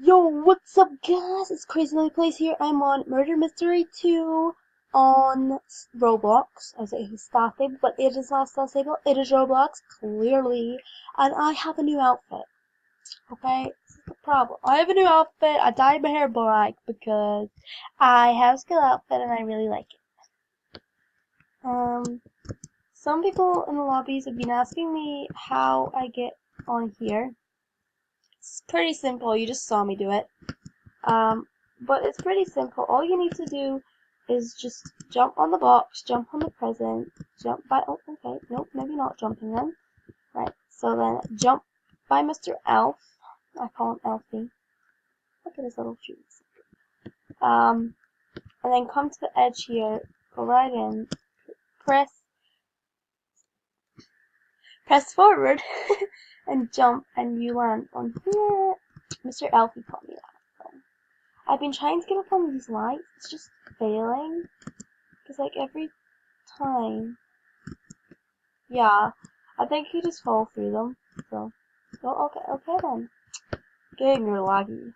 Yo, what's up, guys? It's Crazy Lily Place here. I'm on Murder Mystery 2 on Roblox. I say he's stable, but it is not stable. It is Roblox, clearly. And I have a new outfit. Okay? This is the problem. I have a new outfit. I dyed my hair black because I have a skill outfit and I really like it. Some people in the lobbies have been asking me how I get on here. It's pretty simple. You just saw me do it. But it's pretty simple. All you need to do is just jump on the box, jump on the present, jump by, oh, okay, nope, maybe not jumping then. Right, so then jump by Mr. Elf. I call him Elfie. Look at his little shoes. And then come to the edge here, go right in, press forward, and jump, and you land on here. Mr. Elfie taught me that. So. I've been trying to get up on these lights, it's just failing. Because, like, every time, yeah, I think you just fall through them, so, oh, okay then. Game, you're laggy.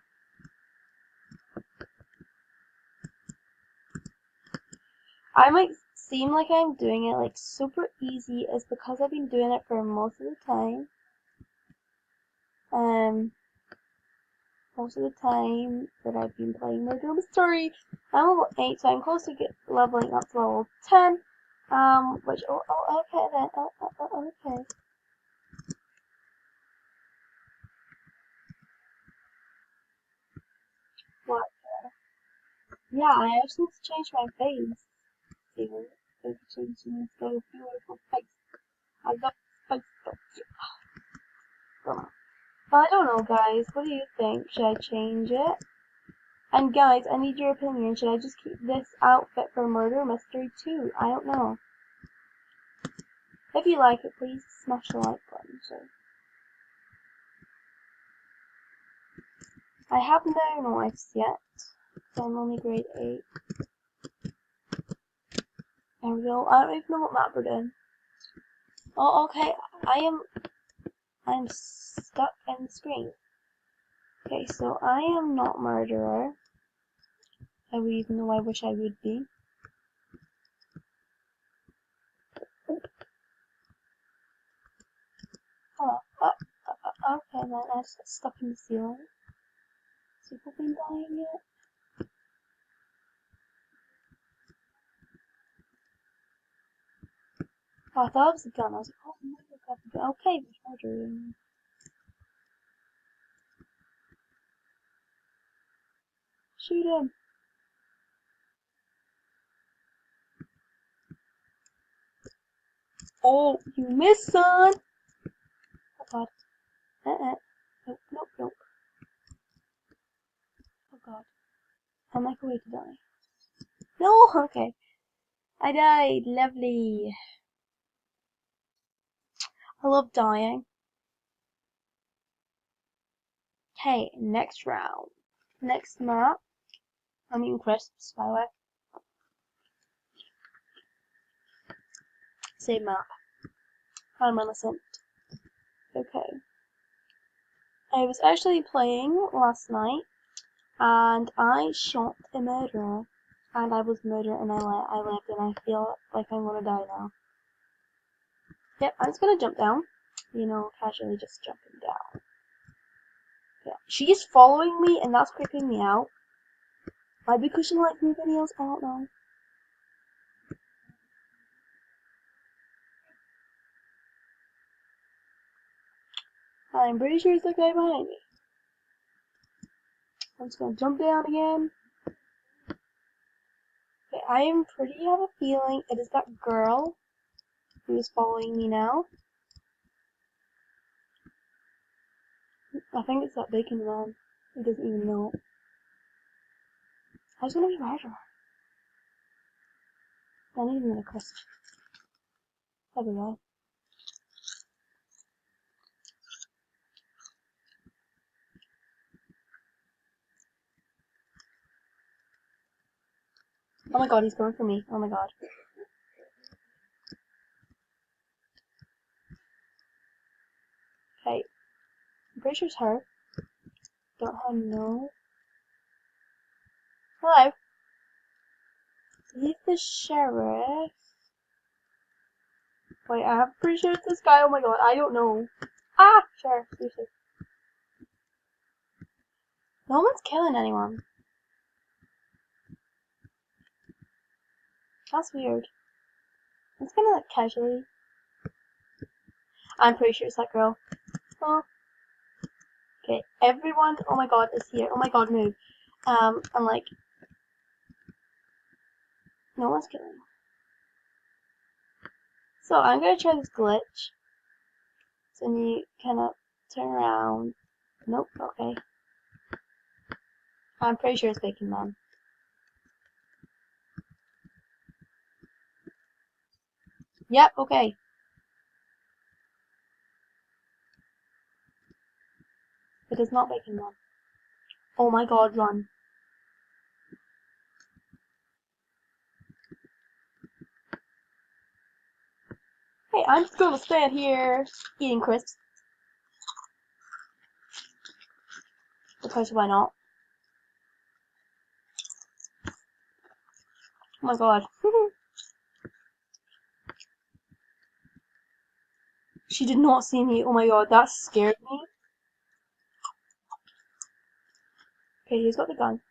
I might seem like I'm doing it, like, super easy, is because I've been doing it for most of the time. Most of the time that I've been playing Murder Mystery. I'm level 8, so I'm close to leveling up to level 10. Okay then, okay. What? Yeah, I actually need to change my face. Even if it's changing this very beautiful face. I love face stuff. But I don't know, guys. What do you think? Should I change it? And guys, I need your opinion. Should I just keep this outfit for Murder Mystery 2? I don't know. If you like it, please smash the like button. So. I have no knives yet. So I'm only grade 8. There we go. I don't even know what map we're in. Oh, okay. I'm stuck in the screen. Okay, so I am not murderer. Even though I wish I would be. Oh, okay then, I just got stuck in the ceiling. So have been dying yet? Oh, I thought it was a gun. I was like, oh no, I got the gun. Okay, there's murdering. Shoot him. Oh, you missed, son! Oh god. Nope. Oh god. I'm like a way to die. No, okay. I died. Lovely. I love dying. Okay, next round. Next map. I'm eating crisps, by the way. Same map. I'm innocent. Okay. I was actually playing last night, and I shot a murderer, and I was murdered, and I lived, and I feel like I'm gonna die now. Yep, I'm just gonna jump down. You know, casually just jumping down. Yeah, she's following me, and that's creeping me out. Might be because she likes new videos, I don't know. I'm pretty sure it's the guy behind me. I'm just gonna jump down again. Okay, I am pretty have a feeling it is that girl who is following me now. I think it's that bacon man. He doesn't even know it. I just wanna be murderer. I need another crisp. There we go. Oh my god, he's going for me. Oh my god. Okay. I'm pretty sure it's her. don't have no. Hello. He's the sheriff. Wait, I'm pretty sure it's this guy. Oh my god, I don't know. Ah, sheriff, seriously. No one's killing anyone. That's weird. I'm just gonna like casually. I'm pretty sure it's that girl. Oh. Okay, everyone. Oh my god, is here. Oh my god, move. I'm like, no one's killing. So I'm gonna try this glitch. So you kind of turn around. Nope. Okay. I'm pretty sure it's Bacon Man. Yep. Okay. It is not Bacon Man. Oh my god, run. Hey, I'm just gonna stand here eating crisps. Because why not? Oh my god. She did not see me. Oh my god, that scared me. Okay, he's got the gun.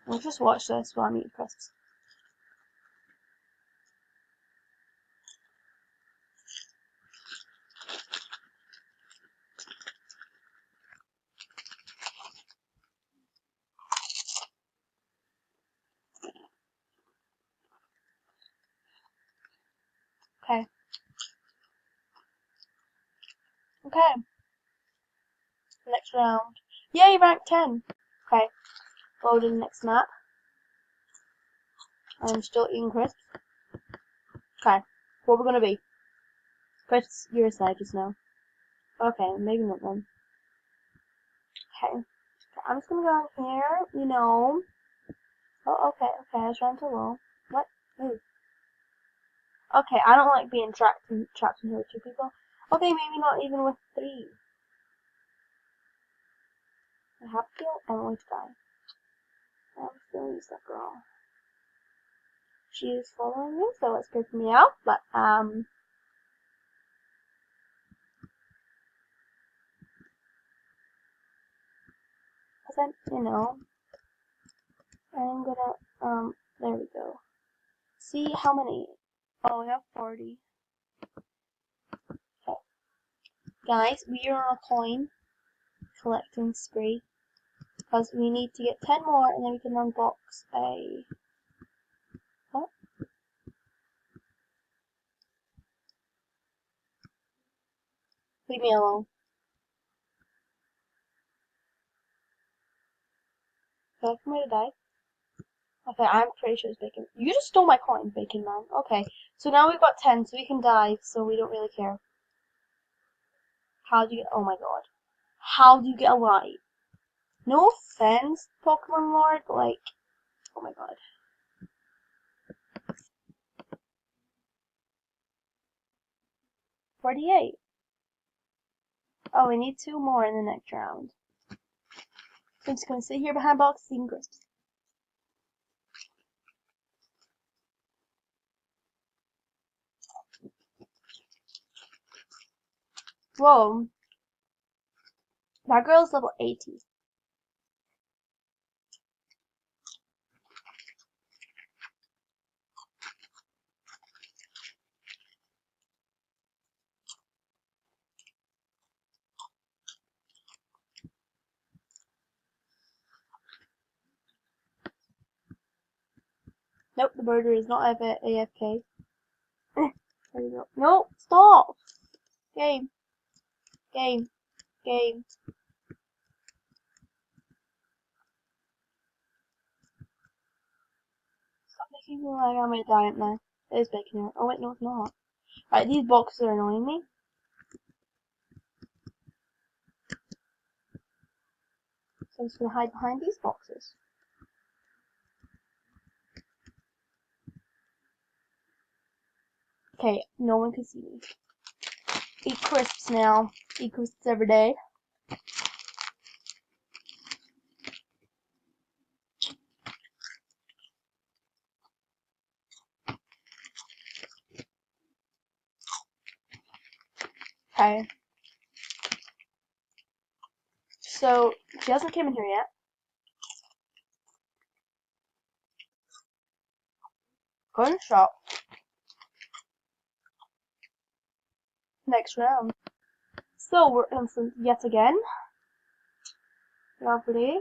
Let's just watch this while I'm eating crisps. Okay. Okay. Next round. Yay, rank 10. Okay. Loading next map. I'm still eating crisps. Okay. What we're gonna be? Chris, you're a side just now. Okay, maybe not then. Okay. I'm just gonna go in here, you know. Oh, okay, okay, I was trying to roll. What? Move. Okay, I don't like being trapped in here with two people. Okay, maybe not even with three. I have to feel I'm going to die. I'm feeling this girl. She is following me, so it's creeping me out, but cause you know, I'm gonna, there we go. See how many? Oh, we have 40. Okay. Guys, we are on a coin collecting spree. Because we need to get 10 more and then we can unbox a... What? Leave me alone. So for me to die? Okay, I'm pretty sure it's Bacon. You just stole my coin, Bacon Man. Okay, so now we've got 10, so we can die, so we don't really care. How do you get... Oh my god. How do you get a light? No offense, Pokemon Lord, but like... Oh my god. 48. Oh, we need 2 more in the next round. So I'm just gonna sit here behind boxes eating crisps. Whoa. That girl's level 80. Nope, the murderer is not AFK. There we go. No, stop! Game. Game. Game. Stop making me like I'm gonna die now. It is baking it. Oh wait, no it's not. Right, these boxes are annoying me. So I'm just gonna hide behind these boxes. Okay, no one can see me. Eat crisps now. Eat crisps every day. Okay. So, she hasn't came in here yet. Go in the shop. Next round. So, we're innocent yet again. Lovely.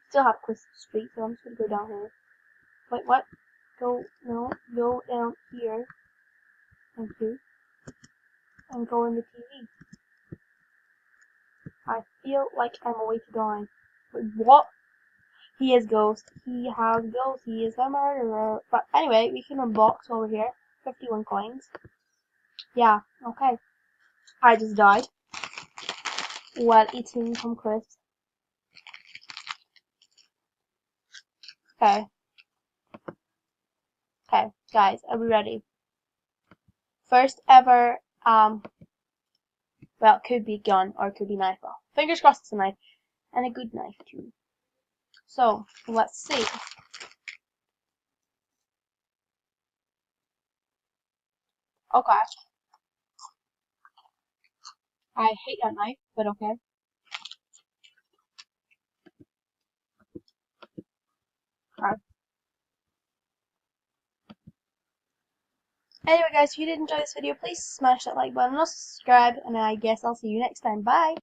Still have Crystal Street, so I'm just gonna go down here. Wait, what? Go, no, go down here. Thank you. And go in the TV. I feel like I'm away to die. Wait, what? He is Ghost. He has Ghost. He is a murderer. But anyway, we can unbox over here. 51 coins. Yeah, okay. I just died while eating some crisps. Okay. Okay, guys, are we ready? First ever, well, it could be gun or it could be knife. Well, fingers crossed it's a knife. And a good knife, too. So, let's see. Okay. I hate that knife, but okay. Okay. Anyway, guys, if you did enjoy this video, please smash that like button and also subscribe. And I guess I'll see you next time. Bye!